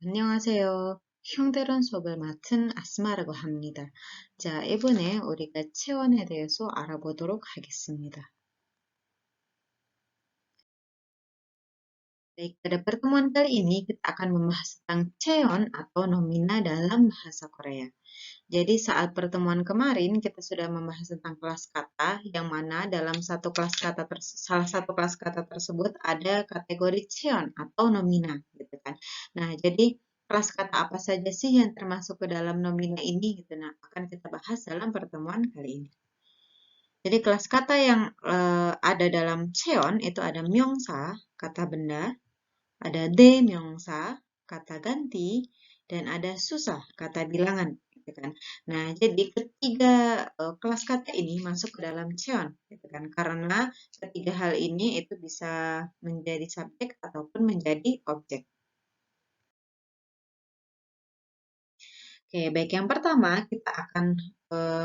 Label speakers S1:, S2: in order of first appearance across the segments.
S1: 안녕하세요. 형대론 수업을 맡은 아스마라고 합니다. 자, 이번에 우리가 체온에 대해서 알아보도록 하겠습니다. Baik, pada pertemuan kali ini kita akan membahas tentang cheon atau nomina dalam bahasa Korea. Jadi saat pertemuan kemarin kita sudah membahas tentang kelas kata yang mana dalam salah satu kelas kata tersebut ada kategori cheon atau nomina gitu kan. Nah, jadi kelas kata apa saja sih yang termasuk ke dalam nomina ini gitu. Nah, akan kita bahas dalam pertemuan kali ini. Jadi kelas kata yang ada dalam cheon itu ada myongsa, kata benda, ada demyongsa, kata ganti, dan ada susah, kata bilangan. Gitu kan. Nah, jadi ketiga kelas kata ini masuk ke dalam cheon. Gitu kan. Karena ketiga hal ini itu bisa menjadi subjek ataupun menjadi objek. Oke, baik. Yang pertama kita akan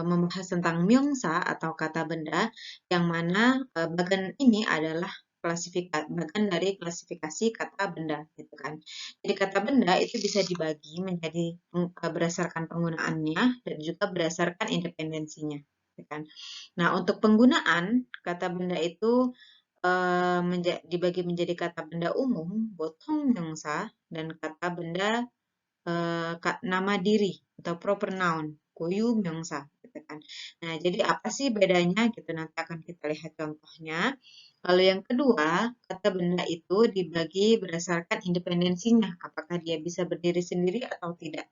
S1: membahas tentang myongsa atau kata benda, yang mana bagian ini adalah bagian dari klasifikasi kata benda, gitu kan. Jadi kata benda itu bisa dibagi menjadi berdasarkan penggunaannya dan juga berdasarkan independensinya, gitu kan. Nah, untuk penggunaan kata benda itu dibagi menjadi kata benda umum, bothong myongsa, dan kata benda nama diri atau proper noun, goyu 명사 gitu kan. Nah, jadi apa sih bedanya gitu nanti akan kita lihat contohnya. Lalu yang kedua, kata benda itu dibagi berdasarkan independensinya, apakah dia bisa berdiri sendiri atau tidak.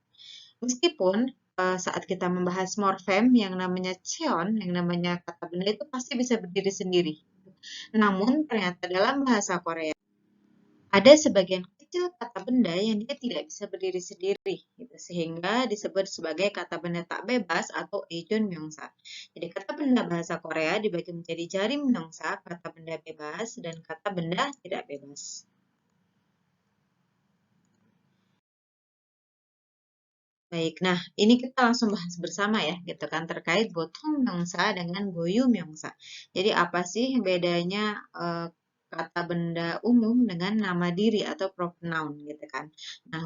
S1: Meskipun saat kita membahas morfem yang namanya cheon, yang namanya kata benda itu pasti bisa berdiri sendiri. Namun ternyata dalam bahasa Korea ada sebagian kecil kata benda yang dia tidak bisa berdiri sendiri, gitu, sehingga disebut sebagai kata benda tak bebas atau ejun myongsa. Jadi kata benda bahasa Korea dibagi menjadi jarim myongsa, kata benda bebas, dan kata benda tidak bebas. Baik, nah ini kita langsung bahas bersama ya, gitu kan, terkait bothong myongsa dengan goyu myongsa. Jadi apa sih bedanya kata benda umum dengan nama diri atau pronoun gitu kan. Nah,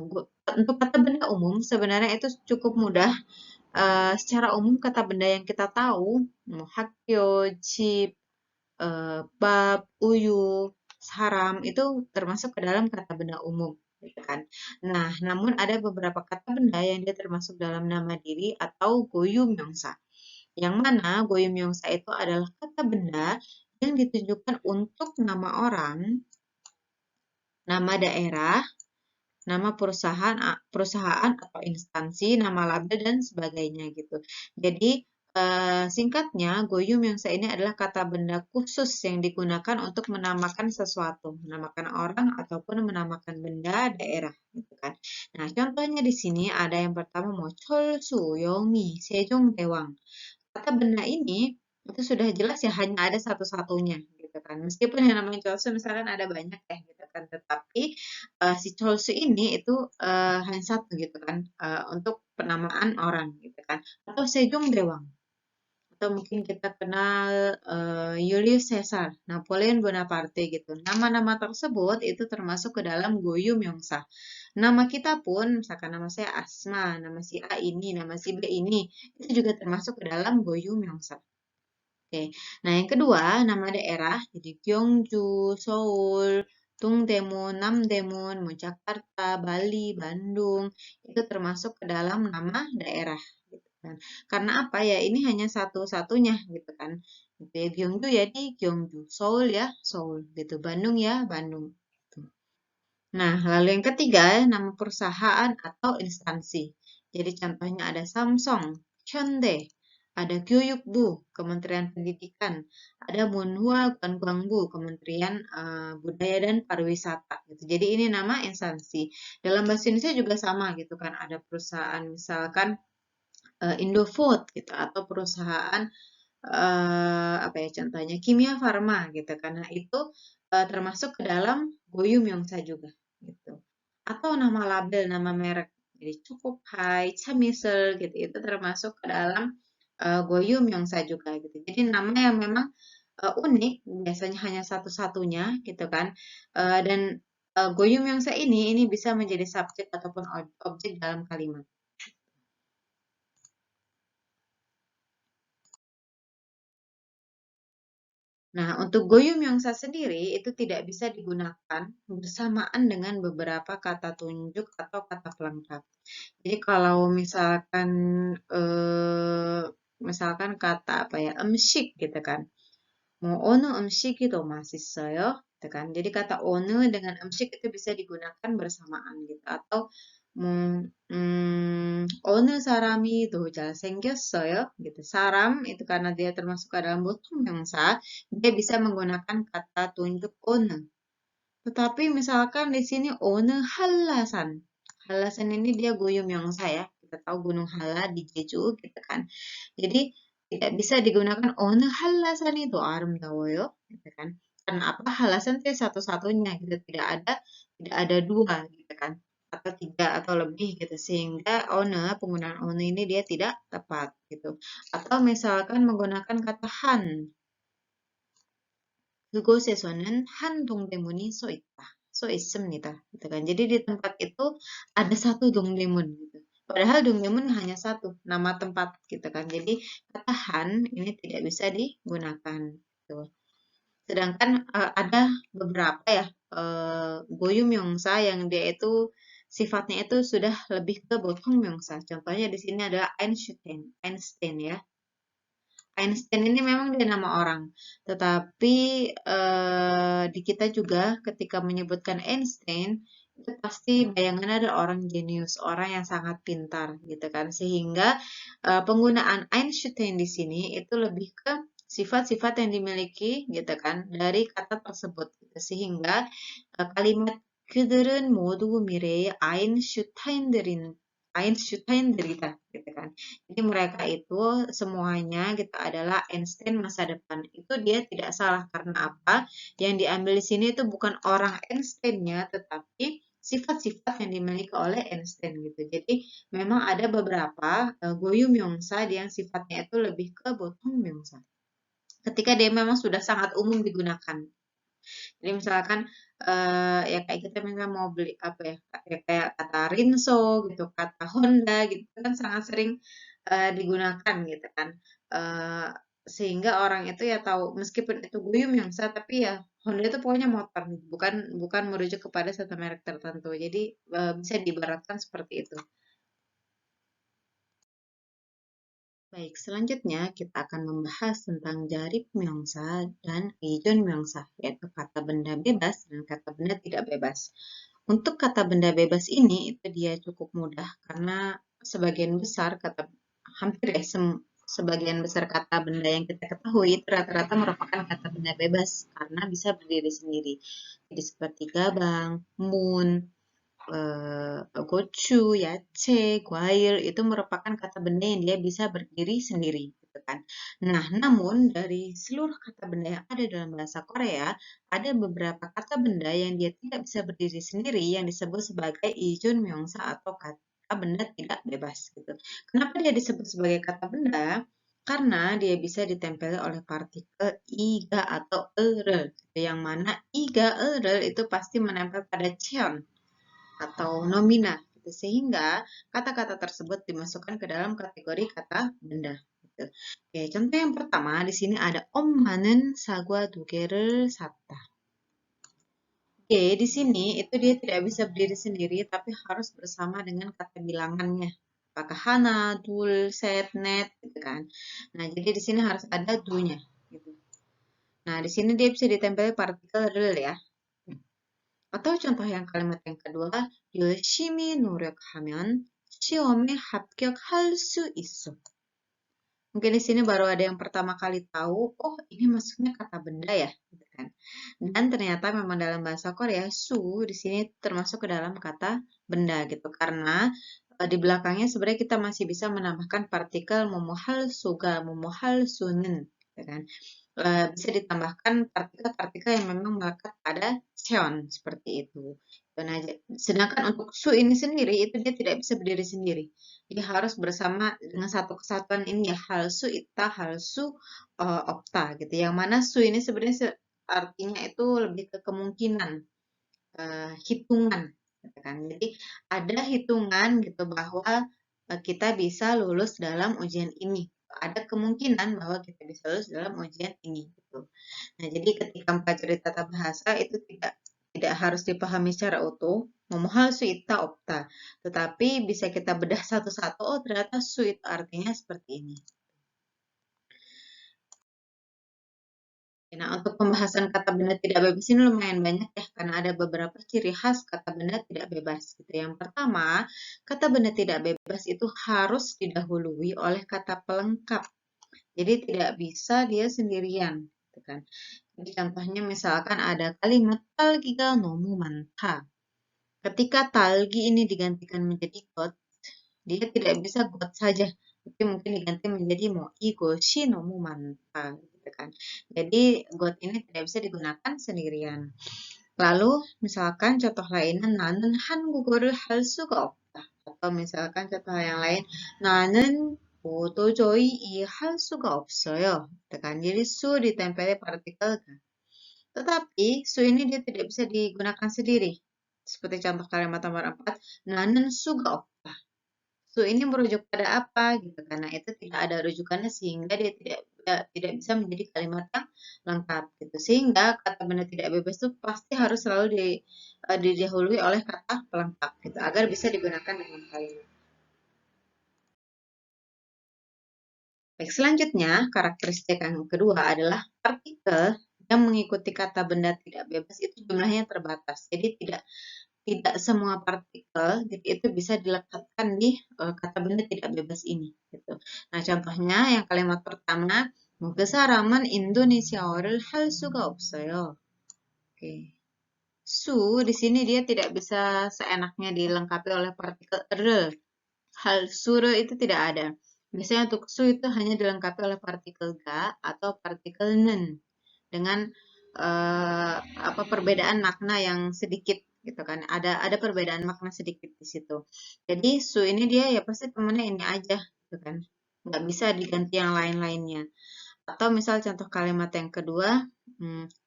S1: untuk kata benda umum sebenarnya itu cukup mudah. Secara umum kata benda yang kita tahu, hakyo, chip, bab, uyu, saram itu termasuk ke dalam kata benda umum, gitu kan. Nah, namun ada beberapa kata benda yang dia termasuk dalam nama diri atau goyum yongsa. Yang mana goyum yongsa itu adalah kata benda yang ditujukan untuk nama orang, nama daerah, nama perusahaan atau instansi, nama label dan sebagainya gitu. Jadi singkatnya, goyum yang saya ini adalah kata benda khusus yang digunakan untuk menamakan sesuatu, menamakan orang ataupun menamakan benda daerah gitu kan. Nah, contohnya di sini ada yang pertama Chol-su, Yomi, Sejong, Dewang. Kata benda ini itu sudah jelas ya hanya ada satu-satunya gitu kan. Meskipun yang namanya Cholsu misalkan ada banyak ya gitu kan, tetapi si Cholsu ini itu hanya satu gitu kan untuk penamaan orang gitu kan. Atau Sejong Dewang. Atau mungkin kita kenal Julius Caesar, Napoleon Bonaparte gitu. Nama-nama tersebut itu termasuk ke dalam Goyum Yongsa. Nama kita pun, misalkan nama saya Asma, nama si A ini, nama si B ini, itu juga termasuk ke dalam Goyum Yongsa. Oke, nah yang kedua nama daerah, jadi Gyeongju, Seoul, Dongdaemun, Namdaemun, Jakarta, Bali, Bandung, itu termasuk ke dalam nama daerah. Gitu kan. Karena apa ya? Ini hanya satu-satunya gitu kan. Gitu ya, Gyeongju ya di Gyeongju, Seoul ya Seoul, gitu. Bandung ya Bandung. Gitu. Nah, lalu yang ketiga nama perusahaan atau instansi. Jadi contohnya ada Samsung, Hyundai, ada Gyeoyukbu, Kementerian Pendidikan, ada Munhua Gwanggwangbu, Kementerian Budaya dan Pariwisata. Gitu. Jadi ini nama instansi. Dalam bahasa Indonesia juga sama gitu kan. Ada perusahaan misalkan Indofood gitu atau perusahaan apa ya contohnya Kimia Farma gitu karena itu termasuk ke dalam Goyum Yongsa juga gitu. Atau nama label, nama merek. Jadi cukup high, Chamisel gitu itu termasuk ke dalam Goyum Yongsa juga gitu. Jadi nama yang memang unik, biasanya hanya satu-satunya gitu kan. Dan goyum yongsa ini bisa menjadi subjek ataupun objek dalam kalimat. Nah, untuk goyum yongsa sendiri itu tidak bisa digunakan bersamaan dengan beberapa kata tunjuk atau kata pelengkap. Jadi kalau misalkan kata apa ya, emsik gitu kan. Mau ono emsik itu masih saya, gitu kan. Jadi kata ono dengan emsik itu bisa digunakan bersamaan gitu. Atau ono sarami itu 잘생겼어요 gitu. Saram itu karena dia termasuk ke dalam botum yongsa, dia bisa menggunakan kata tunjuk ono. Tetapi misalkan di sini one halasan. Halasan ini dia goyum yongsa ya. Kita tahu Gunung Hala di Jeju gitu kan. Jadi tidak bisa digunakan one halasan itu a름다워요 gitu kan. Karena apa? Halasan itu satu-satunya gitu. Tidak ada dua gitu kan. Atau tiga atau lebih gitu. Sehingga penggunaan one ini dia tidak tepat gitu. Atau misalkan menggunakan kata han. 그곳에서는 한 동대문이 써 있다. 써 있습니다. Gitu kan. Jadi di tempat itu ada satu dongdaemun gitu. Padahal dongdaemun hanya satu nama tempat gitu kan. Jadi kata han ini tidak bisa digunakan gitu. Sedangkan ada beberapa ya goyum yongsa yang dia itu sifatnya itu sudah lebih ke botung yongsa. Contohnya di sini adalah Einstein, Einstein ya. Einstein ini memang dia nama orang, tetapi di kita juga ketika menyebutkan Einstein itu pasti bayangannya ada orang jenius, orang yang sangat pintar gitu kan. Sehingga penggunaan Einstein di sini itu lebih ke sifat-sifat yang dimiliki gitu kan dari kata tersebut gitu. Sehingga kalimat 그들은 모두 미래의 Einstein들이다 gitu kan. Jadi mereka itu semuanya gitu adalah Einstein masa depan. Itu dia tidak salah karena apa? Yang diambil di sini itu bukan orang Einstein-nya, tetapi sifat-sifat yang dimiliki oleh Einstein gitu. Jadi memang ada beberapa goyum yongsa yang sifatnya itu lebih ke botung yongsa. Ketika dia memang sudah sangat umum digunakan. Jadi misalkan ya kayak kita misalnya mau beli apa ya kayak kata Rinso gitu, kata Honda gitu kan sangat sering digunakan gitu kan. Eh, Sehingga orang itu ya tahu meskipun itu Guyum Yongsa tapi ya Honda itu pokoknya motor gitu, bukan bukan merujuk kepada satu merek tertentu. Jadi bisa diibaratkan seperti itu. Baik, selanjutnya kita akan membahas tentang Jarip Myeongsa dan Ijon Myeongsa, yaitu kata benda bebas dan kata benda tidak bebas. Untuk kata benda bebas ini, itu dia cukup mudah karena sebagian besar kata, hampir ya, sebagian besar kata benda yang kita ketahui itu rata-rata merupakan kata benda bebas karena bisa berdiri sendiri. Jadi seperti gabang, moon, gochu, yace, guair itu merupakan kata benda yang dia bisa berdiri sendiri, gitu kan. Nah, namun dari seluruh kata benda yang ada dalam bahasa Korea, ada beberapa kata benda yang dia tidak bisa berdiri sendiri yang disebut sebagai ijun myeongsa atau kata benda tidak bebas, gitu. Kenapa dia disebut sebagai kata benda? Karena dia bisa ditempeli oleh partikel iga atau erel, yang mana iga erel itu pasti menempel pada cheon atau nomina gitu. Sehingga kata-kata tersebut dimasukkan ke dalam kategori kata benda gitu. Oke, contoh yang pertama di sini ada omma는 사과 두 개를 샀다. Oke, di sini itu dia tidak bisa berdiri sendiri tapi harus bersama dengan kata bilangannya. Apakah hana, dul, set, net gitu kan. Nah, jadi di sini harus ada dunya gitu. Nah, di sini dia bisa ditempeli partikel rel ya. Atau contoh yang kalimat yang kedua, 열심히 노력하면 시험에 합격할 수 있어. Mungkin di sini baru ada yang pertama kali tahu, oh ini maksudnya kata benda ya, gitu kan. Dan ternyata memang dalam bahasa Korea, su di sini termasuk ke dalam kata benda gitu. Karena di belakangnya sebenarnya kita masih bisa menambahkan partikel momohal suga, momohal sunen, gitu kan. Bisa ditambahkan partikel-partikel yang memang melekat pada seon seperti itu. Nah, sedangkan untuk su ini sendiri itu dia tidak bisa berdiri sendiri. Jadi harus bersama dengan satu kesatuan ini ya halsu ita halsu okta gitu. Yang mana su ini sebenarnya artinya itu lebih ke kemungkinan hitungan, gitu kan. Jadi ada hitungan gitu bahwa kita bisa lulus dalam ujian ini. Ada kemungkinan bahwa kita bisa lulus dalam ujian ini gitu. Nah, jadi ketika mempelajari tata bahasa itu tidak harus dipahami secara utuh, memohal su ita opta, tetapi bisa kita bedah satu-satu, oh ternyata su itu artinya seperti ini. Nah, untuk pembahasan kata benda tidak bebas ini lumayan banyak ya, karena ada beberapa ciri khas kata benda tidak bebas. Gitu. Yang pertama, kata benda tidak bebas itu harus didahului oleh kata pelengkap. Jadi tidak bisa dia sendirian. Gitu kan. Jadi contohnya misalkan ada kalimat talgiga nomu manta. Ketika talgi ini digantikan menjadi got, dia tidak bisa got saja, tapi mungkin diganti menjadi moi goshi nomu manta. Gitu kan. Jadi got ini tidak bisa digunakan sendirian. Lalu misalkan contoh lainnya na는 한국어를 할 수가 없다. Atau misalkan contoh yang lain 나는 도저히 이해할 수가 없어요. Gitu kan. Jadi su ditempeli partikel ga. Tetapi su ini dia tidak bisa digunakan sendiri. Seperti contoh kalimat nomor 4, na는 수가 없다. Su ini merujuk pada apa gitu karena itu tidak ada rujukannya sehingga dia tidak bisa menjadi kalimat yang lengkap gitu. Sehingga kata benda tidak bebas itu pasti harus selalu didahului oleh kata pelengkap gitu agar bisa digunakan dengan kalimat. Baik, selanjutnya karakteristik yang kedua adalah partikel yang mengikuti kata benda tidak bebas itu jumlahnya terbatas. Jadi tidak semua partikel gitu, itu bisa dilekatkan di kata benda tidak bebas ini gitu. Nah, contohnya yang kalimat pertama, 그 사람은 인도네시아어를 할 수가 없어요. Oke. Su di sini dia tidak bisa seenaknya dilengkapi oleh partikel re. Hal sure itu tidak ada. Biasanya untuk su itu hanya dilengkapi oleh partikel ga atau partikel nen dengan apa perbedaan makna yang sedikit gitu kan. Ada perbedaan makna sedikit di situ. Jadi su ini dia ya pasti temennya ini aja gitu kan. Nggak bisa diganti yang lain-lainnya. Atau misal contoh kalimat yang kedua,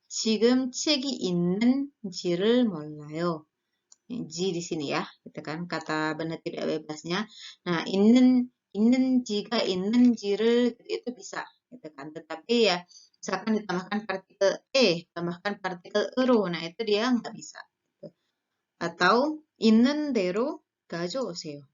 S1: 지금 책이 있는지를 몰라요. Ji di sini ya, gitu kan, kata benda tidak bebasnya. Nah, innen jika innen jiru itu bisa, gitu kan. Tetapi ya, misalkan ditambahkan partikel tambahkan partikel ero, nah itu dia nggak bisa. Gitu. Atau innen deru gajooseo.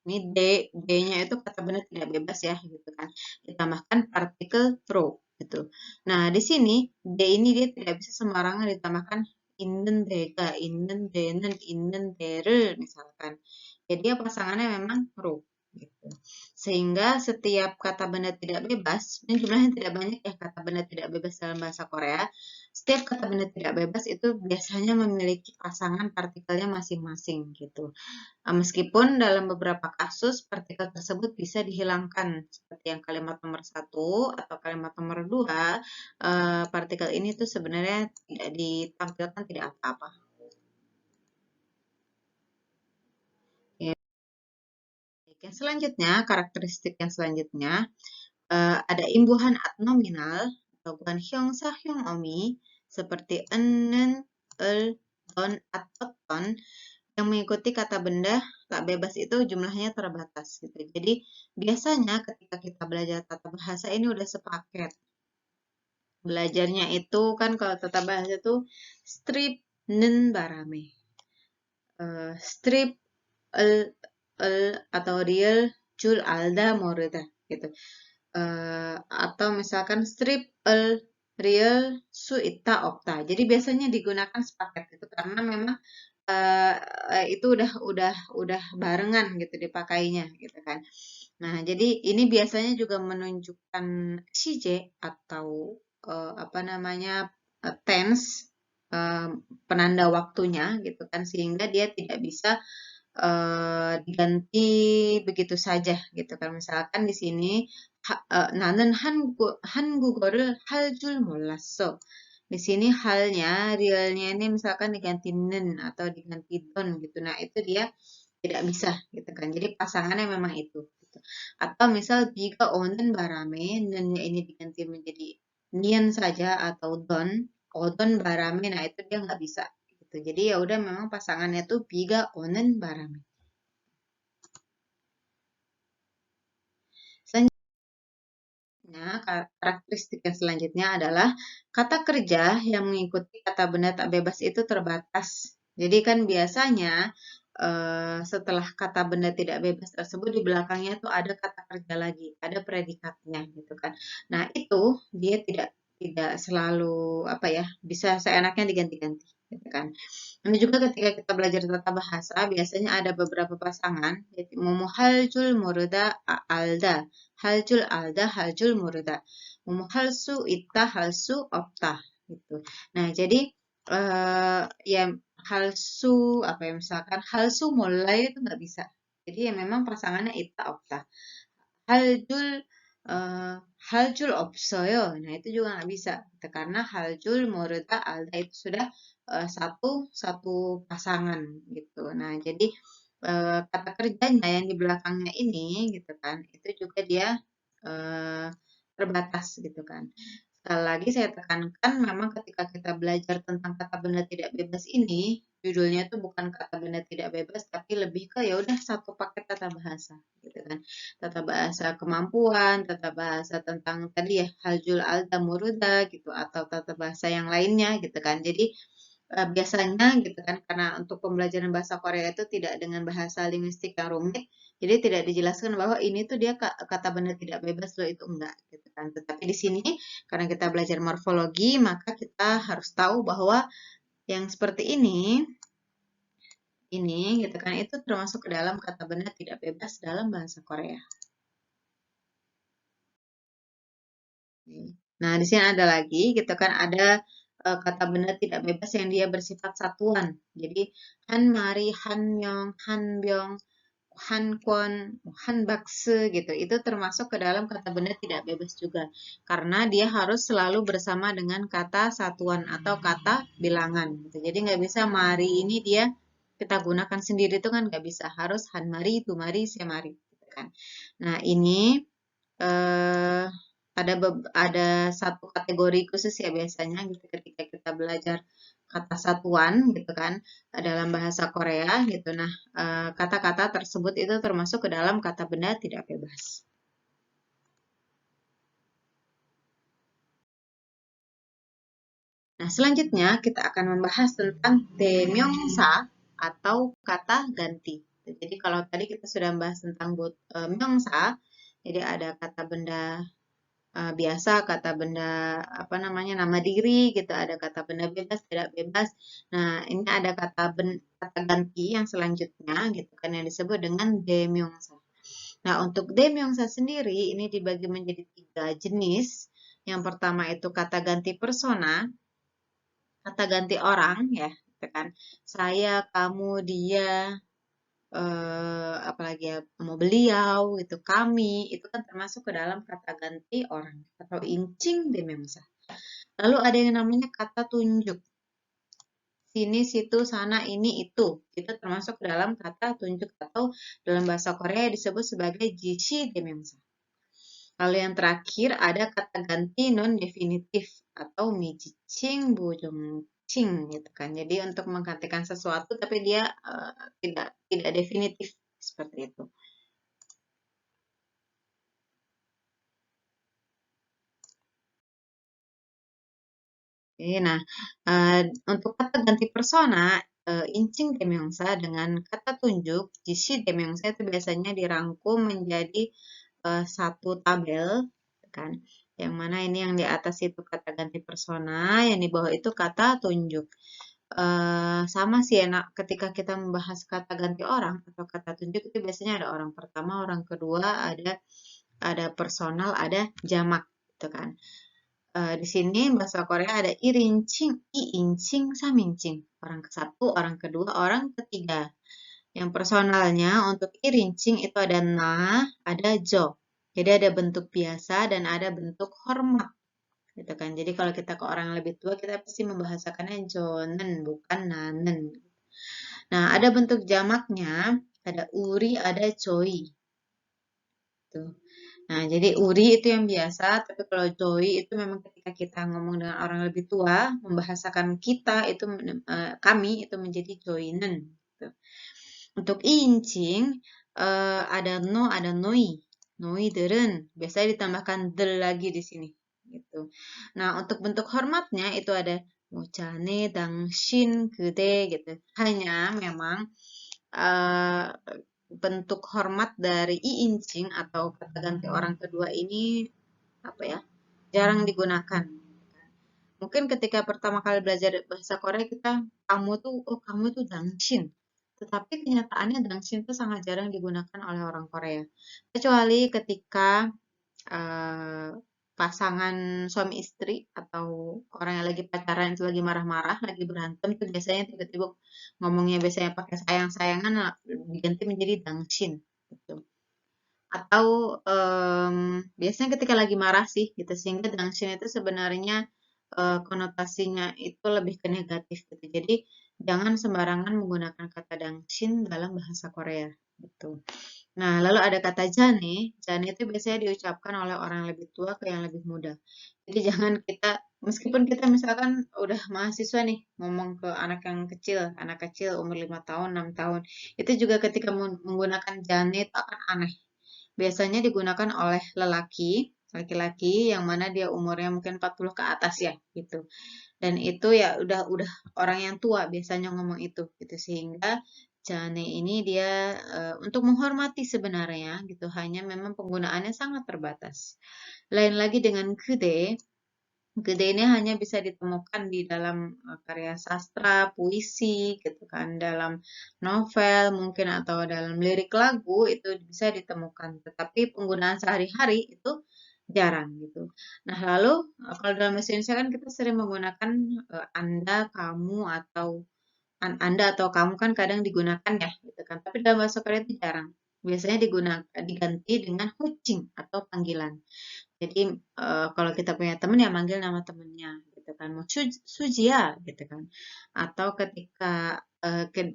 S1: Ini D-nya itu kata benda tidak bebas ya, gitu kan. Ditambahkan partikel pro, gitu. Nah, di sini D ini dia tidak bisa sembarangan ditambahkan inden dega, inden denen, inden dere, misalkan. Jadi ya pasangannya memang pro, gitu. Sehingga setiap kata benda tidak bebas, ini jumlahnya tidak banyak ya kata benda tidak bebas dalam bahasa Korea. Setiap kata benda tidak bebas itu biasanya memiliki pasangan partikelnya masing-masing, gitu. Meskipun dalam beberapa kasus partikel tersebut bisa dihilangkan, seperti yang kalimat nomor 1 atau kalimat nomor 2, partikel ini tuh sebenarnya tidak ditampilkan tidak apa-apa. Yang selanjutnya, karakteristik yang selanjutnya, ada imbuhan adnominal atau bukan hyongsa hyongomi seperti enen, don, atau ton yang mengikuti kata benda tak bebas itu jumlahnya terbatas gitu. Jadi biasanya ketika kita belajar tata bahasa ini udah sepaket. Belajarnya itu kan kalau tata bahasa itu strip nen barame. Strip atau real jul alda morida gitu. Atau misalkan strip real su ita opta. Jadi biasanya digunakan sepaket itu karena memang itu udah barengan gitu dipakainya gitu kan. Nah, jadi ini biasanya juga menunjukkan CJ atau apa namanya tense penanda waktunya gitu kan sehingga dia tidak bisa diganti begitu saja gitu kan. Misalkan di sini 나는 한국어를 할 줄 몰랐어. Di sini halnya, realnya ini misalkan diganti nen atau diganti don gitu. Nah, itu dia tidak bisa gitu kan. Jadi pasangannya memang itu. Gitu. Atau misal jika onen barame, nennya ini diganti menjadi nian saja atau don, odon barame, nah itu dia nggak bisa. gitu. Jadi ya udah memang pasangannya tuh biga onen barami. Selanjutnya, karakteristik yang selanjutnya adalah kata kerja yang mengikuti kata benda tak bebas itu terbatas. Jadi kan biasanya setelah kata benda tidak bebas tersebut di belakangnya tuh ada kata kerja lagi, ada predikatnya gitu kan. Nah, itu dia tidak selalu apa ya, bisa seenaknya diganti-ganti gitu kan. Ini juga ketika kita belajar tata bahasa, biasanya ada beberapa pasangan, yaitu mumu haljul murda alda, haljul alda, haljul murda, mumu halsu itta halsu opta, gitu. Nah, jadi ya halsu apa ya misalkan halsu mulai itu nggak bisa. Jadi ya memang pasangannya itta opta. Haljul eh, haljul opsoyo, nah itu juga nggak bisa, gitu. Karena haljul murda alda itu sudah satu satu pasangan gitu. Nah jadi kata kerjanya yang di belakangnya ini gitu kan, itu juga dia eh, terbatas gitu kan. Sekali lagi saya tekankan, memang ketika kita belajar tentang kata benda tidak bebas ini, judulnya tuh bukan kata benda tidak bebas, tapi lebih ke ya udah satu paket tata bahasa, gitu kan. Tata bahasa kemampuan, tata bahasa tentang tadi ya haljul alda muruda gitu, atau tata bahasa yang lainnya gitu kan. Jadi biasanya gitu kan karena untuk pembelajaran bahasa Korea itu tidak dengan bahasa linguistik yang rumit, jadi tidak dijelaskan bahwa ini tuh dia kata benda tidak bebas loh, itu enggak gitu kan. Tetapi di sini karena kita belajar morfologi, maka kita harus tahu bahwa yang seperti ini gitu kan itu termasuk ke dalam kata benda tidak bebas dalam bahasa Korea. Nah, di sini ada lagi gitu kan, ada kata benda tidak bebas yang dia bersifat satuan. Jadi han mari, han myong, han byong, han kwon, han bakse gitu. Itu termasuk ke dalam kata benda tidak bebas juga. Karena dia harus selalu bersama dengan kata satuan atau kata bilangan gitu. Jadi nggak bisa mari ini dia kita gunakan sendiri itu kan nggak bisa. Harus han mari, tu mari, se mari gitu kan. Nah, ini eh, ada satu kategori khusus ya biasanya gitu ketika kita belajar kata satuan gitu kan dalam bahasa Korea gitu. Nah, kata-kata tersebut itu termasuk ke dalam kata benda tidak bebas. Nah, selanjutnya kita akan membahas tentang temyongsa atau kata ganti. Jadi kalau tadi kita sudah membahas tentang myongsa, jadi ada kata benda biasa, kata benda apa namanya nama diri gitu, ada kata benda bebas, tidak bebas. Nah, ini ada kata ganti yang selanjutnya gitu kan yang disebut dengan demyongsa. Nah, untuk demyongsa sendiri ini dibagi menjadi 3 jenis. Yang pertama itu kata ganti persona, kata ganti orang ya, gitu kan. Saya, kamu, dia, apalagi ya mau beliau itu kami itu kan termasuk ke dalam kata ganti orang atau incing dememsa. Lalu ada yang namanya kata tunjuk. Sini, situ, sana, ini, itu termasuk ke dalam kata tunjuk atau dalam bahasa Korea disebut sebagai jishi dememsa. Lalu yang terakhir ada kata ganti non definitif atau mijicing bujongcing gitu kan. Jadi untuk menggantikan sesuatu tapi dia tidak definitif seperti itu. Oke, nah untuk kata ganti persona incing demyongsa dengan kata tunjuk jishi demyongsa itu biasanya dirangkum menjadi satu tabel kan. Yang mana ini yang di atas itu kata ganti persona, yang di bawah itu kata tunjuk. Sama sih enak ketika kita membahas kata ganti orang atau kata tunjuk itu biasanya ada orang pertama, orang kedua, ada personal, ada jamak gitu kan. Di sini bahasa Korea ada irincing, iincing, samincing. Orang ke satu, orang kedua, orang ketiga. Yang personalnya untuk irincing itu ada na, ada jo. Jadi ada bentuk biasa dan ada bentuk hormat. Gitu kan. Jadi kalau kita ke orang yang lebih tua, kita pasti membahasakannya jonen, bukan nanen. Nah, ada bentuk jamaknya, ada uri, ada choi. Tuh. Nah, jadi uri itu yang biasa, tapi kalau joy itu memang ketika kita ngomong dengan orang lebih tua, membahasakan kita itu kami itu menjadi joinen. Gitu. Untuk incing ada no, ada noi. Noi들은 biasanya ditambahkan del lagi di sini. Gitu. Nah, untuk bentuk hormatnya itu ada mocane, dangshin, gede gitu. Hanya memang eh, bentuk hormat dari iincing atau kata ganti orang kedua ini apa ya, jarang digunakan. Mungkin ketika pertama kali belajar bahasa Korea kita kamu tuh dangshin. Tetapi kenyataannya dangshin itu sangat jarang digunakan oleh orang Korea. Kecuali ketika eh, pasangan suami istri atau orang yang lagi pacaran itu lagi marah-marah, lagi berantem tuh biasanya tiba-tiba ngomongnya biasanya pakai sayang-sayangan diganti menjadi dangshin gitu. Atau biasanya ketika lagi marah sih gitu sehingga dangshin itu sebenarnya konotasinya itu lebih ke negatif gitu. Jadi jangan sembarangan menggunakan kata dangshin dalam bahasa Korea gitu. Nah, lalu ada kata jane. Jane itu biasanya diucapkan oleh orang yang lebih tua ke yang lebih muda. Jadi jangan kita, meskipun kita misalkan udah mahasiswa nih, ngomong ke anak kecil umur 5 tahun, 6 tahun, itu juga ketika menggunakan jane itu akan aneh. Biasanya digunakan oleh laki-laki yang mana dia umurnya mungkin 40 ke atas ya, gitu. Dan itu ya udah orang yang tua biasanya ngomong itu gitu sehingga jane ini dia untuk menghormati sebenarnya gitu hanya memang penggunaannya sangat terbatas. Lain lagi dengan gede, gede ini hanya bisa ditemukan di dalam karya sastra, puisi gitu kan, dalam novel mungkin atau dalam lirik lagu itu bisa ditemukan. Tetapi penggunaan sehari-hari itu jarang gitu. Nah, lalu kalau dalam bahasa Indonesia kan kita sering menggunakan Anda, kamu atau Anda atau kamu kan kadang digunakan ya gitu kan. Tapi dalam bahasa Korea itu jarang. Biasanya digunakan diganti dengan hucing atau panggilan. Jadi kalau kita punya teman ya manggil nama temennya gitu kan. Mau Sujia gitu kan. Atau ketika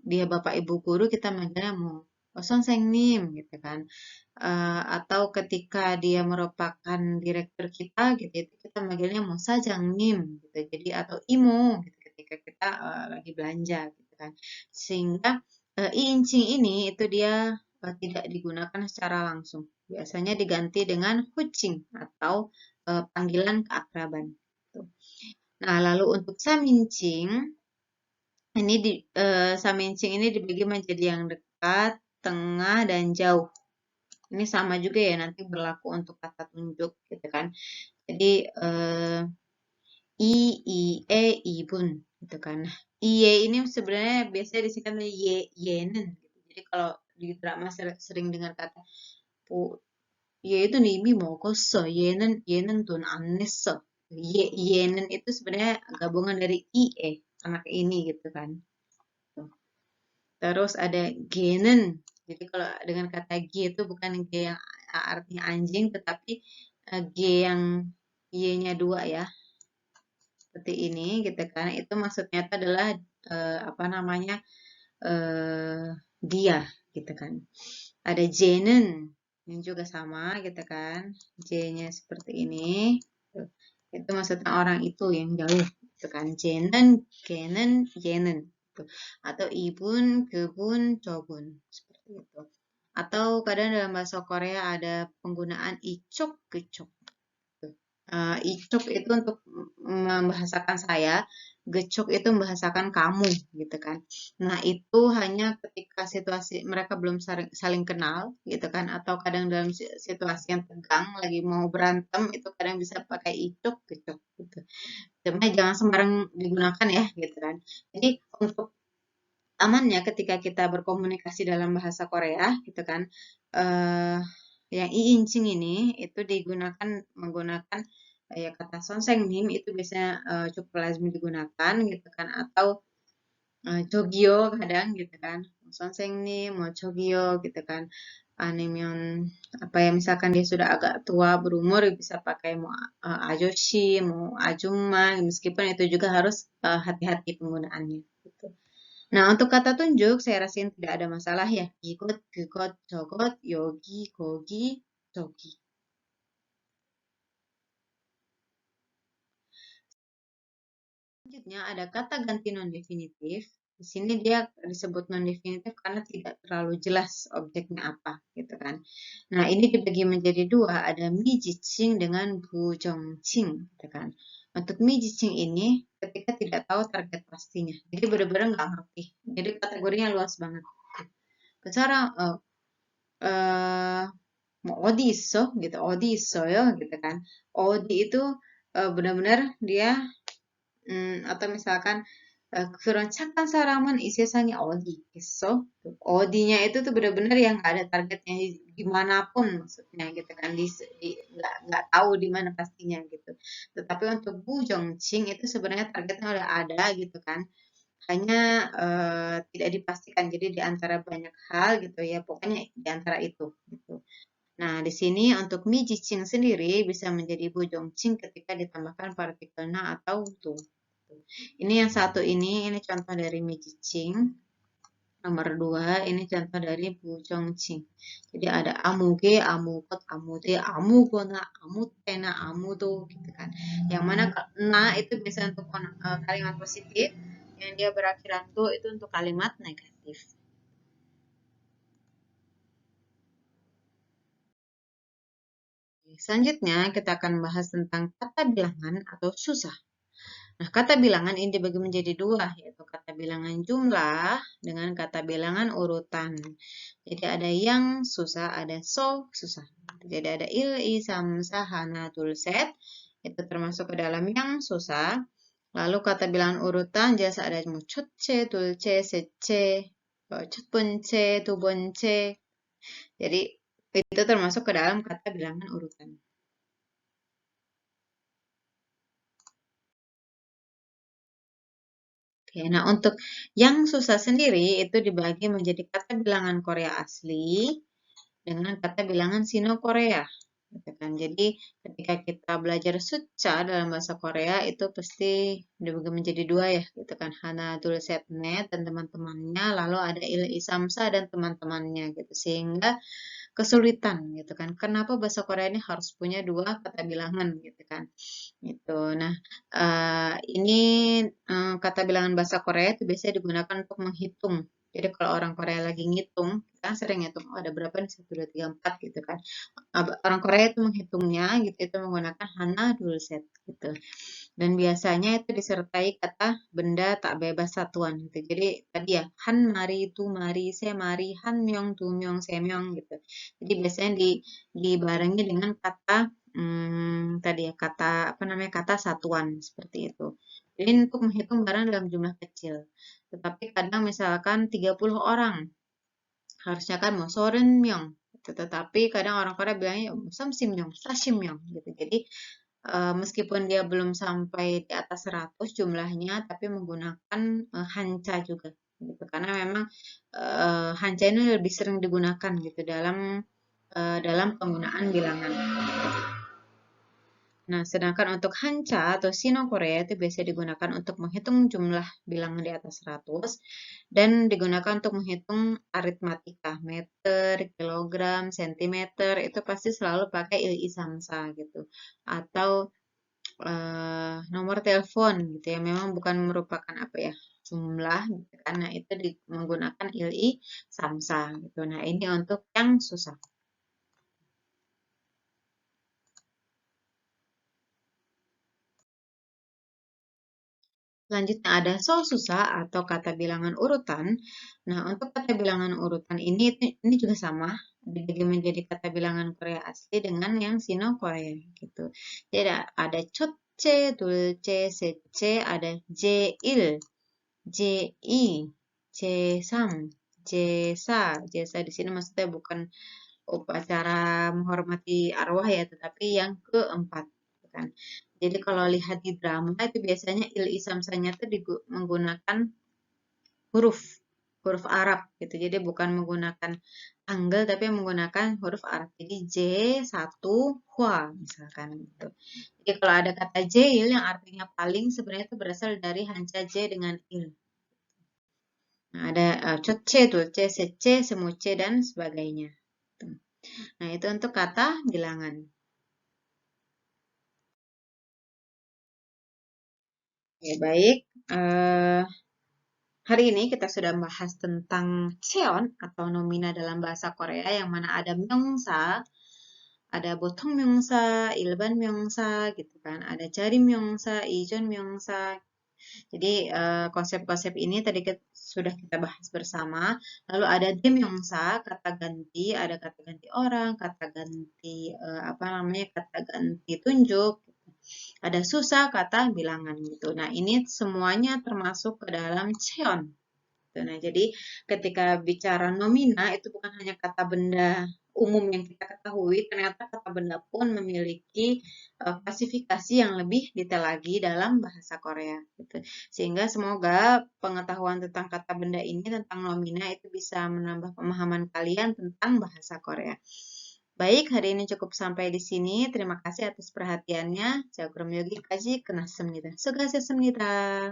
S1: dia bapak ibu guru kita manggilnya mau Sonsengnim gitu kan. Atau ketika dia merupakan direktur kita gitu itu kita manggilnya mau Sajangnim gitu. Jadi atau Imo gitu ketika kita lagi belanja gitu kan. Sehingga iincing ini itu dia tidak digunakan secara langsung. Biasanya diganti dengan hucing atau panggilan keakraban. Tuh. Nah, lalu untuk samincing, samincing ini dibagi menjadi yang dekat, tengah, dan jauh. Ini sama juga ya nanti berlaku untuk kata tunjuk gitu kan. Jadi i, ibun gitu kan. Nah, iye ini sebenarnya biasanya disingkat menjadi yenen gitu. Jadi kalau di drama sering dengar kata 얘는 이미 먹었어. 얘는 돈 안 냈어. 얘는 itu sebenarnya gabungan dari IE, anak ini gitu kan. Terus ada genen. Jadi kalau dengan kata G itu bukan G yang artinya anjing, tetapi G yang Y-nya dua ya. Seperti ini gitu kan. Itu maksudnya itu adalah apa namanya dia gitu kan. Ada Jenen ini juga sama gitu kan. J-nya seperti ini. Tuh. Itu maksudnya orang itu yang jauh gitu kan. Jenen, Genen, Yenen. Tuh. Atau ibun, kebun, jobun. Seperti itu. Atau kadang dalam bahasa Korea ada penggunaan icok, kecok. Icuk itu untuk membahasakan saya, gecuk itu membahasakan kamu, gitu kan. Nah, itu hanya ketika situasi mereka belum saling kenal, gitu kan, atau kadang dalam situasi yang tegang, lagi mau berantem, itu kadang bisa pakai icuk, gecuk, gitu. Cuma jangan sembarang digunakan ya, gitu kan. Jadi, untuk amannya ketika kita berkomunikasi dalam bahasa Korea, gitu kan, eh, yang iincing ini itu digunakan menggunakan ya kata sonsengnim itu biasanya cukup lazim digunakan gitu kan atau jogyo kadang gitu kan sonsengnim mau jogyo gitu kan animyon apa ya misalkan dia sudah agak tua berumur bisa pakai mau ajoshi mau ajumma meskipun itu juga harus hati-hati penggunaannya gitu. Nah, untuk kata tunjuk, saya rasain tidak ada masalah ya. Ikut, kikot, jogot, yogi, gogi, jogi. Selanjutnya ada kata ganti non-definitif. Di sini dia disebut non-definitif karena tidak terlalu jelas objeknya apa, gitu kan. Nah, ini dibagi menjadi dua, ada mi jicing dengan bu jongqing, gitu kan. Untuk mi jicing ini ketika tidak tahu target pastinya, jadi benar-benar nggak ngerti. Jadi kategorinya luas banget. Sekarang mau odi iso gitu, odi iso ya, gitu kan. Odi itu benar-benar dia atau misalkan 그런 착한 사람은 이 세상에 어디 있겠어? 어디nya itu tuh benar-benar yang nggak ada targetnya dimanapun maksudnya gitu kan nggak tahu di mana pastinya gitu. Tetapi untuk Bu Jongqing itu sebenarnya targetnya udah ada gitu kan. Hanya tidak dipastikan. Jadi di antara banyak hal gitu ya, pokoknya di antara itu gitu. Nah, di sini untuk mi jicing sendiri bisa menjadi Bu Jongqing ketika ditambahkan partikel na atau tu. Ini yang satu ini contoh dari mi jicing. Nomor dua, ini contoh dari bu jongqing. Jadi ada amuge, amukot, amude, amugona, amutena, amudo, gitu kan. Yang mana na itu bisa untuk kalimat positif, yang dia berakhiran tu itu untuk kalimat negatif. Selanjutnya kita akan bahas tentang kata bilangan atau susah. Nah, kata bilangan ini dibagi menjadi dua, yaitu kata bilangan jumlah dengan kata bilangan urutan. Jadi ada yang susah, ada so susah. Jadi ada il, i, sam, sa, hana, tulset. Itu termasuk ke dalam yang susah. Lalu kata bilangan urutan, jelas ada 첫째, 둘째, 셋째, 첫 번째, 두 번째. Jadi itu termasuk ke dalam kata bilangan urutan. Oke, nah untuk yang susah sendiri itu dibagi menjadi kata bilangan Korea asli dengan kata bilangan Sino-Korea. Gitu kan. Jadi ketika kita belajar suca dalam bahasa Korea itu pasti dibagi menjadi dua ya, gitu kan. Hana Dulsetnet dan teman-temannya, lalu ada Il Isamsa dan teman-temannya gitu. Sehingga kesulitan gitu kan. Kenapa bahasa Korea ini harus punya dua kata bilangan gitu kan. Gitu. Nah, ini kata bilangan bahasa Korea itu biasanya digunakan untuk menghitung. Jadi kalau orang Korea lagi ngitung, kita kan sering ngitung, oh ada berapa nih, 1, 2, 3, 4 gitu kan. Orang Korea itu menghitungnya gitu, itu menggunakan hana dulset gitu. Dan biasanya itu disertai kata benda tak bebas satuan gitu. Jadi tadi ya, han mari, tu mari, se mari, han myong, tu myong, se myong gitu. Jadi biasanya dibarengi dengan kata tadi ya kata apa namanya kata satuan seperti itu. Jadi untuk menghitung barang dalam jumlah kecil. Tetapi kadang misalkan 30 orang, harusnya kan mau soren myong. Tetapi kadang orang Korea bilangnya samsimyong, sasimyong gitu. Jadi meskipun dia belum sampai di atas 100 jumlahnya, tapi menggunakan hanca juga gitu. Karena memang hanca ini lebih sering digunakan gitu dalam penggunaan bilangan. Nah, sedangkan untuk hanca atau sino Korea itu biasa digunakan untuk menghitung jumlah bilangan di atas 100 dan digunakan untuk menghitung aritmatika, meter, kilogram, sentimeter, itu pasti selalu pakai il samsa gitu. Atau nomor telepon gitu ya, memang bukan merupakan apa ya, jumlah gitu kan. Nah, itu menggunakan il samsa gitu. Nah, ini untuk yang susah. Selanjutnya ada so susah atau kata bilangan urutan. Nah, untuk kata bilangan urutan ini juga sama, dibagi menjadi kata bilangan Korea asli dengan yang Sino Korea gitu. Jadi ada 첫째, 둘째, 셋째, ada 제일, 제이, 제삼, 제사. Jesa di sini maksudnya bukan upacara menghormati arwah ya, tetapi yang keempat. Kan. Jadi kalau lihat di drama itu biasanya il isamsanya itu menggunakan huruf huruf Arab gitu. Jadi bukan menggunakan tanggal tapi menggunakan huruf Arab. Jadi J satu hua misalkan gitu. Jadi kalau ada kata jail yang artinya paling sebenarnya itu berasal dari hanca J dengan il. Nah, ada cece, dulce, sece, semuce dan sebagainya. Nah, itu untuk kata bilangan. Oke, baik. Eh, Hari ini kita sudah membahas tentang cheon atau nomina dalam bahasa Korea yang mana ada 명사, ada bothong 명사, 일반 명사 gitu kan. Ada 자리 명사, 이전 명사. Jadi konsep-konsep ini tadi sudah kita bahas bersama. Lalu ada demyongsa, kata ganti, ada kata ganti orang, kata ganti apa namanya, kata ganti tunjuk. Ada susah kata bilangan gitu. Nah, ini semuanya termasuk ke dalam cheon. Gitu. Nah, jadi ketika bicara nomina itu bukan hanya kata benda umum yang kita ketahui, ternyata kata benda pun memiliki klasifikasi yang lebih detail lagi dalam bahasa Korea. Gitu. Sehingga semoga pengetahuan tentang kata benda ini, tentang nomina itu bisa menambah pemahaman kalian tentang bahasa Korea. Baik, hari ini cukup sampai di sini. Terima kasih atas perhatiannya. Saya Yogi Kaji Kenassemnida. Sugasessemnida.